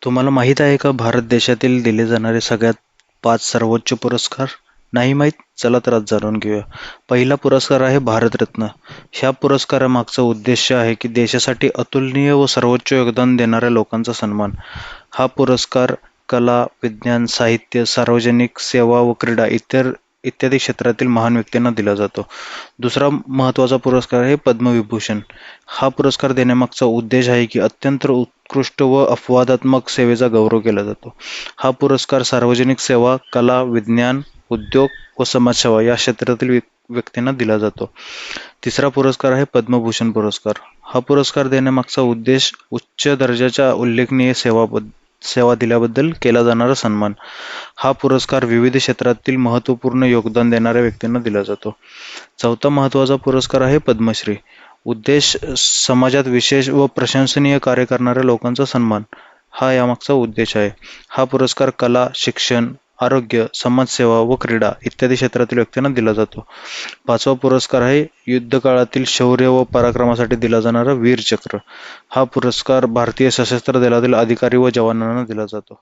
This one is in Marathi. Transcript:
तुम्हाला माहीत आहे का भारत देशातील दिले जाणारे सगळ्यात 5 सर्वोच्च पुरस्कार? नाही माहीत? चला तर आज जाणून घेऊया. पहिला पुरस्कार आहे भारतरत्न. ह्या पुरस्कारामागचा उद्देश आहे की देशासाठी अतुलनीय व सर्वोच्च योगदान देणाऱ्या लोकांचा सन्मान. हा पुरस्कार कला, विज्ञान, साहित्य, सार्वजनिक सेवा व क्रीडा इत्यादी क्षेत्रातील महान व्यक्तींना दिला जातो. दुसरा महत्त्वाचा पुरस्कार आहे पद्मविभूषण. हा पुरस्कार देण्यामागचा उद्देश आहे की अत्यंत उत्कृष्ट व अपवादात्मक सेवेचा गौरव केला जातो. हा पुरस्कार सार्वजनिक सेवा, कला, विज्ञान, उद्योग व समाजसेवा या क्षेत्रातील व्यक्तींना दिला जातो. तिसरा पुरस्कार आहे पद्मभूषण पुरस्कार. हा पुरस्कार देण्यामागचा उद्देश उच्च दर्जाच्या उल्लेखनीय सेवा दिल्याबद्दल केला जाणारा सन्मान. हा पुरस्कार विविध क्षेत्रातील महत्त्वपूर्ण योगदान देणाऱ्या व्यक्तींना दिला जातो. चौथा महत्त्वाचा पुरस्कार आहे पद्मश्री. उद्देश समाजात विशेष व प्रशंसनीय कार्य करणाऱ्या लोकांचा सन्मान हा यामागचा उद्देश आहे. हा पुरस्कार कला, शिक्षण, आरोग्य, समाजसेवा व क्रीडा इत्यादी क्षेत्रातील व्यक्तींना दिला जातो. पाचवा पुरस्कार आहे युद्धकाळातील शौर्य व पराक्रमासाठी दिला जाणारा वीर चक्र. हा पुरस्कार भारतीय सशस्त्र दलातील अधिकारी व जवानांना दिला जातो.